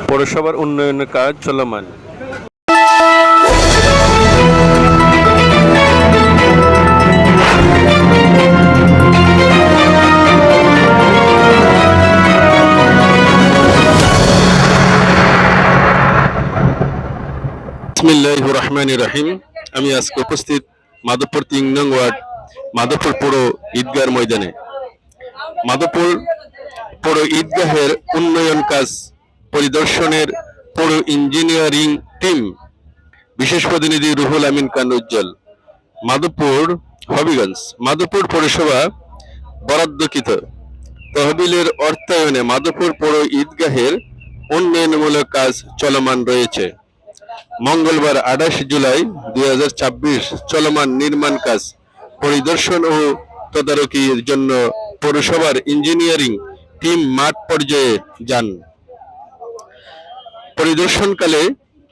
পৌরসভার উন্নয়নের কাজ চলমান। বিসমিল্লাহির রহমানির রহিম। আমি আজকে উপস্থিত মাধবপুর ৩ নং ওয়ার্ড মাধবপুর পৌর ঈদগাহ ময়দানে। মাধবপুর পৌর ঈদগাহের উন্নয়ন কাজ পরিদর্শনের পৌর ইঞ্জিনিয়ারিং টিম, বিশেষ প্রতিনিধি রুহুল আমিন খান উজ্জ্বল। মাধবপুর হবিগঞ্জ। মাধবপুর পৌরসভা বরাদ্দকৃত তহবিলের অর্থায়নে মাধবপুর পৌর ঈদগাহের উন্নয়নমূলক কাজ চলমান রয়েছে। মঙ্গলবার ২৮ জুলাই ২০২৬ চলমান নির্মাণ কাজ পরিদর্শন ও তদারকির জন্য পৌরসভার ইঞ্জিনিয়ারিং টিম মাঠ পর্যায়ে যান। পরিদর্শনকালে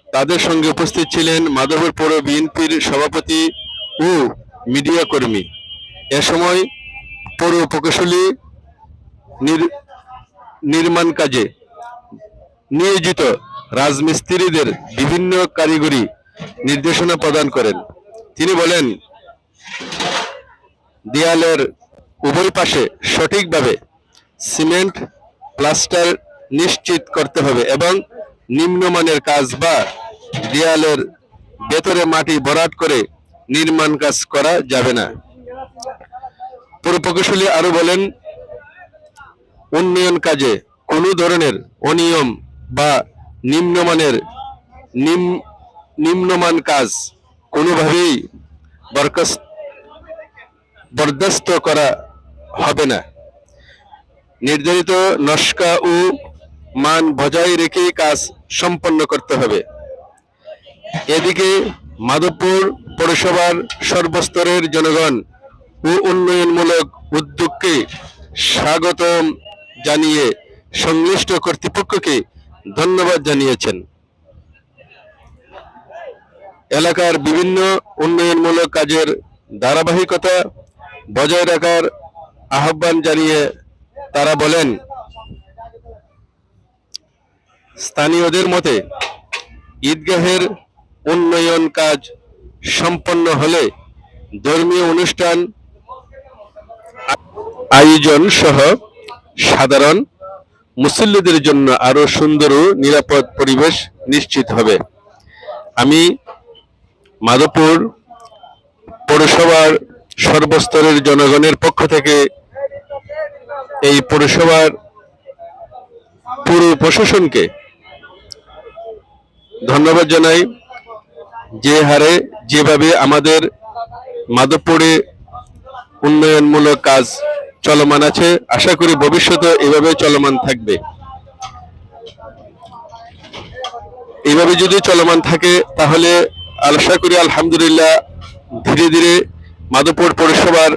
তাদের সঙ্গে উপস্থিত ছিলেন মাধবপুর পৌর বিএনপির সভাপতি ও মিডিয়া কর্মী। এ সময় পৌর প্রকৌশলী নির্মাণ কাজে নিয়োজিত রাজমিস্ত্রিদের বিভিন্ন কারিগরি নির্দেশনা প্রদান করেন। তিনি বলেন, দেয়ালের উভয় পাশে সঠিকভাবে সিমেন্ট প্লাস্টার নিশ্চিত করতে হবে এবং নিম্নমানের কাজ বা দেয়ালের ভেতরে মাটি ভরাট করে নির্মাণ কাজ করা যাবে না। পৌর প্রকৌশলী আরো বলেন, উন্নয়ন কাজে কোনো ধরনের অনিয়ম বা নিম্নমান কাজ কোনোভাবেই বরদাস্ত করা হবে না। নির্ধারিত নকশা ও মান বজায় রেখে কাজ সম্পন্ন করতে হবে। এদিকে মাধবপুর পৌরসভার সর্বস্তরের জনগণ ও উন্নয়নমূলক উদ্যোগকে স্বাগত জানিয়ে সংশ্লিষ্ট কর্তৃপক্ষকে ধন্যবাদ জানিয়েছেন। এলাকার বিভিন্ন উন্নয়নমূলক কাজের ধারাবাহিকতা বজায় রাখার আহ্বান জানিয়ে তারা বলেন, স্থানীয়দের মতে ঈদগাহের উন্নয়ন কাজ সম্পন্ন হলে ধর্মীয় অনুষ্ঠান আয়োজন সহ সাধারণ মুসল্লিদের জন্য আরো সুন্দর ও নিরাপদ পরিবেশ নিশ্চিত হবে। আমি মাধবপুর পৌরসভার সর্বস্তরের জনগণের পক্ষ থেকে এই পৌরসভার পুরো প্রশাসনকে ধন্যবাদ জানাই। যে হারে যেভাবে আমাদের মাধবপুরে উন্নয়নমূলক কাজ চলমান আছে, আশা করি ভবিষ্যতে এভাবে চলমান থাকবে। এইভাবে যদি চলমান থাকে তাহলে আশা করি আলহামদুলিল্লাহ ধীরে ধীরে মাধবপুর পৌরসভার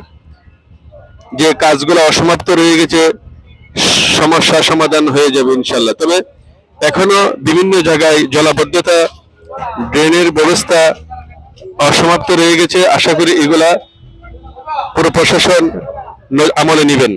যে কাজগুলো অসমাপ্ত রয়ে গেছে সমস্যা সমাধান হয়ে যাবে ইনশাল্লাহ। তবে এখনো বিভিন্ন জায়গায় জলাবদ্ধতা, ড্রেনের ব্যবস্থা অসমাপ্ত রয়ে গেছে। আশা করি এগুলা পুরো প্রশাসন আমলে নেবেন।